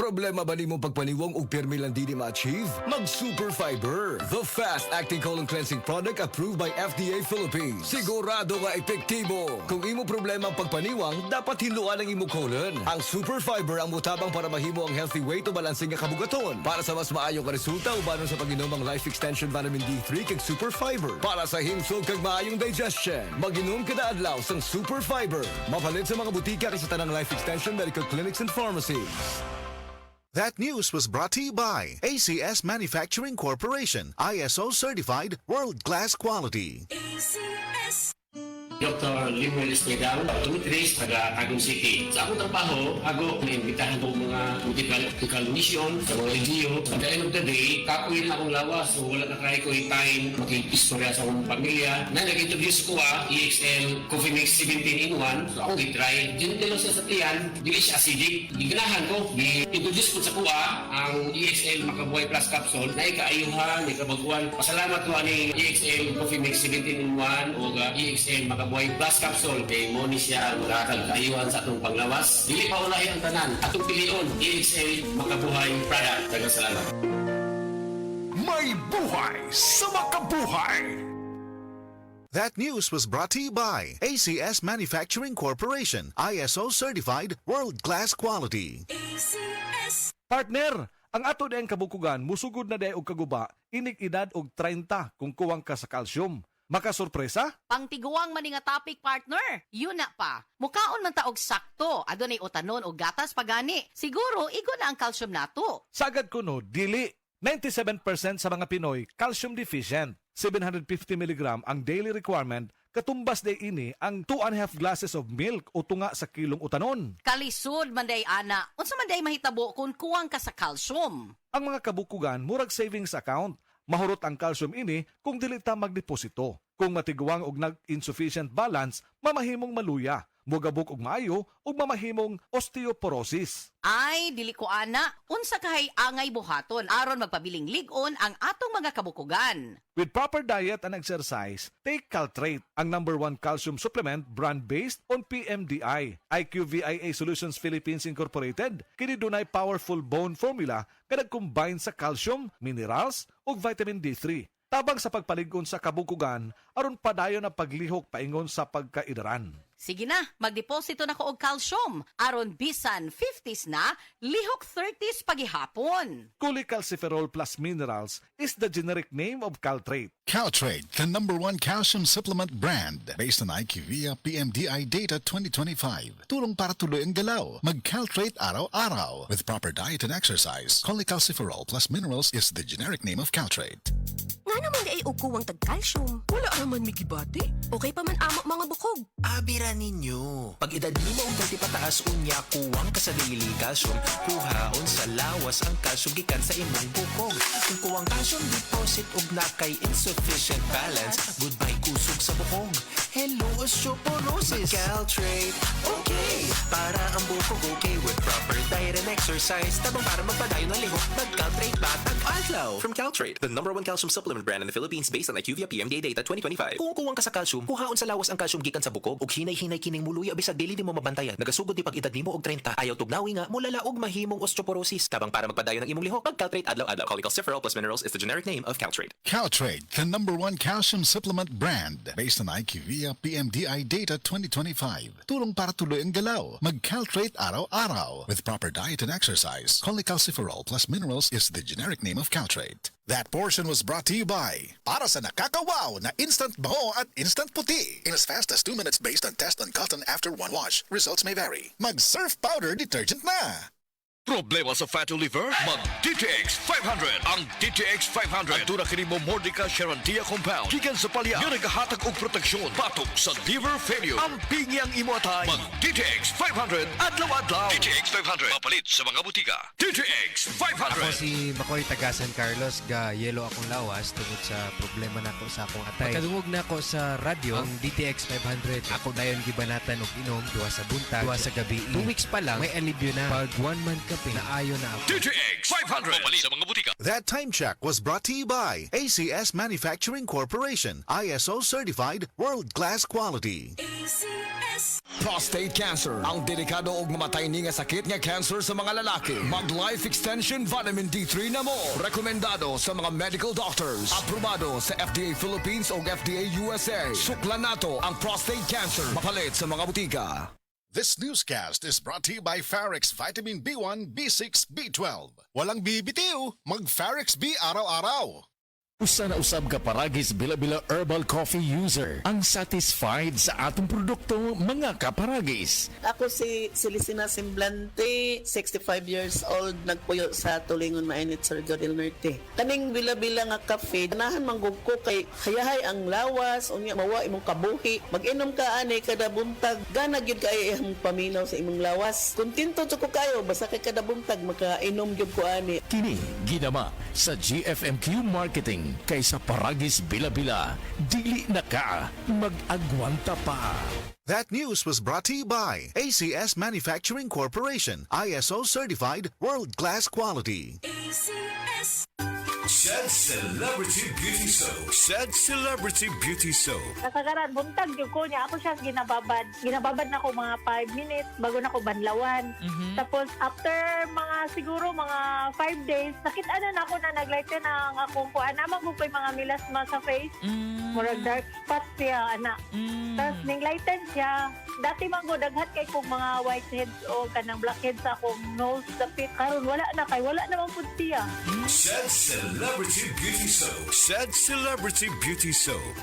Problema ba nimo pagpaniwang og pirmi lang di ma-achieve? Mag Super Fiber, the fast-acting colon cleansing product approved by FDA Philippines. Sigurado nga epektibo. Kung imo problema ang pagpaniwang, dapat hiluan ang imo colon. Ang Super Fiber ang mutabang para mahimo ang healthy weight o balansing nga kabugaton. Para sa mas maayo ka resulta ubanon sa pag-inom ang Life Extension Vitamin D3 kag Super Fiber. Para sa himsog kag maayong digestion, mag-inom kada adlaw sang Super Fiber. Mapalit sa mga butika kay sa tanang Life Extension Medical Clinics and Pharmacies. That news was brought to you by ACS Manufacturing Corporation, ISO certified world-class quality. ACS. Dr. Limuel Espedal, tumitris taga Tagum City. Sa akong trabaho, ako naimbitahan ko mga medical mission sa mga LGU. At the end of the day, kapuin akong lawas. So wala na kaya ko yung time makikistorya sa akong pamilya. Na nag-introduce ko EXL Coffee Mix 17 in 1. So akong i-try. Dinitilo siya sa tiyan, dili siya acidic. Giganahan ko, i-introduce ko sa kuha ang EXL Makabuhay Plus Capsule na ikaayuhan, ikabaguan. Pasalamat ko ani EXL Coffee Mix 17 in 1 o EXL Makabuhay Plus Capsule kay mo ni siya makakagayuhan sa atong panglawas. Dili pa ulahi ang tanan. Atong pilion, EXL Makabuhay product. Daghang salamat. May buhay sa makabuhay! That news was brought to you by ACS Manufacturing Corporation, ISO certified world-class quality. ACS. Partner, ang ato dayang kabukugan musugod na day og kaguba inig edad og 30 kung kuwang ka sa calcium. Makasurpresa? Pangtiguang man nga topic, partner. Yun na pa. Mukaon man taog sakto. Adunay utanon o gatas pagani. Siguro, igo na ang calcium nato. Sagad ko no, dili. 97% sa mga Pinoy calcium deficient. 750 mg ang daily requirement, katumbas day ini ang 2.5 glasses of milk o tunga sa kilong utanon. Kalisod man day ana. Unsa man day mahitabo kung kuwang ka sa calcium. Ang mga kabukugan, murag savings account. Mahurot ang calcium ini kung dili ta magdeposito. Kung matiguang og nag-insufficient balance, mamahimong maluya, mugabok og maayo ug mamahimong osteoporosis. Ay, dili ko ana. Unsa kahay angay buhaton aron magpabiling ligon ang atong mga kabukugan. With proper diet and exercise, take Caltrate, ang #1 calcium supplement brand based on PMDI. IQVIA Solutions Philippines Incorporated, kini dunay powerful bone formula nga nag-combine sa calcium, minerals ug vitamin D3. Tabang sa pagpaligon sa kabukugan aron padayon na paglihok paingon sa pagkaidaran. Sige na, magdeposito na ko og calcium. Aron bisan 50s na, lihok 30s pagihapon. Cholecalciferol plus minerals is the generic name of Caltrate. Caltrate, the #1 calcium supplement brand based on IQVIA PMDI data 2025. Tulong para tuloy ang galaw. Mag-Caltrate araw-araw. With proper diet and exercise, cholecalciferol plus minerals is the generic name of Caltrate. Nga naman di ay uguwang tag-calcium. Wala naman may gibati. Okay pa man amo mga bukog. Abira ninyo. Pag edad mo og dati pataas unya kuwang ka sa daily calcium. Kuhaon sa lawas ang calcium gikan sa imong bukog. Kung kuwang calcium deposit og nakay insufficient balance, goodbye kusog sa bukog. Hello osteoporosis. Caltrate, okay. Para ang bukog okay with proper diet and exercise. Tabang para magpadayon ng lihok, mag-Caltrate batag adlaw. From Caltrate, the #1 calcium supplement brand in the Philippines based on IQVIA PMDA data 2025. Kung kuwang ka sa calcium, kuhaon sa lawas ang calcium gikan sa bukog ug hinay-hinay kining muluya bisag dili nimo mabantayan. Nagasugod di pag edad nimo og 30. Ayaw tugnawi nga mulala og mahimong osteoporosis. Tabang para magpadayon ng imong lihok, mag-Caltrate adlaw-adlaw. Cholecalciferol plus minerals is the generic name of Caltrate. Caltrate, the #1 calcium supplement brand based on IQVIA PMDI data 2025. Tulong para tuloy ang galaw. Mag-Caltrate araw-araw. With proper diet and exercise, cholecalciferol plus minerals is the generic name of Caltrate. That portion was brought to you by para sa nakakawaw na instant baho at instant puti. In as fast as 2 minutes based on test on cotton after one wash. Results may vary. Mag-Surf Powder Detergent na! Problema sa fatty liver? Mag DTX 500. Ang DTX 500 ang tuna kini mo Mordica Charantia compound gikan sa palya nga nagahatag og proteksyon batok sa liver failure. Ang pingyang imo atay. Mag DTX 500 adlaw-adlaw. DTX 500 mapalit sa mga butika. DTX 500. Ako si Makoy taga San Carlos ga yelo akong lawas tungod sa problema nako sa akong atay. Pagkadungog nako sa radyo ang DTX 500 ako dayon gibanatan og inom duha sa buntag, duha sa gabi. 2 weeks pa lang may alibyo na. Pag 1 month naayo na ako. DTX 500 mapalit sa mga butika. That time check was brought to you by ACS Manufacturing Corporation, ISO certified world-class quality. ACS. Prostate cancer, ang delikado ug mamatay ni nga sakit nga cancer sa mga lalaki. Mag Life Extension Vitamin D3 na mo. Rekomendado sa mga medical doctors. Aprobado sa FDA Philippines ug FDA USA. Suklan nato ang prostate cancer. Mapalit sa mga butika. This newscast is brought to you by Farex Vitamin B1, B6, B12. Walang bibitiw, mag-Farex B araw-araw. Usa na usab ka Paragis Bila-Bila Herbal Coffee user ang satisfied sa atong produkto, mga kaparagis. Ako si Celicina Semblante, 65 years old, nagpuyo sa Tulingon Mainit, Surigao del Norte. Kaning bila-bila nga kafe, ganahan manggug ko kay hayahay ang lawas, unya mawa imong kabuhi. Mag-inom ka ani kada buntag, gana gyud kay imong paminaw sa imong lawas. Kontento jud ko kayo basta kay kada buntag makainom gyud ko ani. Kini ginama sa GFMQ Marketing kaysa Paragis Bila-Bila. Dili na ka mag-agwanta pa. That news was brought to you by ACS Manufacturing Corporation, ISO certified world-class quality. Said Celebrity Beauty Soap. Said Celebrity Beauty Soap. Kasagaran, buntag yung ko niya. Ako siya ginababad. Ginababad na ako mga 5 minutes bago na ako banlawan. Tapos, after siguro mga 5 days, nakita na ako na naglighten na ang akong kuan. Namang ko pa yung mga milasma sa face. Murag dark spot siya, anak. Tapos, ning-lighten siya. Dati mango, daghat kay kong mga whiteheads o kanang blackheads sa akong nose, dapit. Karon wala na kay, wala namang pud siya. Said Celebrity Beauty Soap. Said Celebrity Beauty Soap.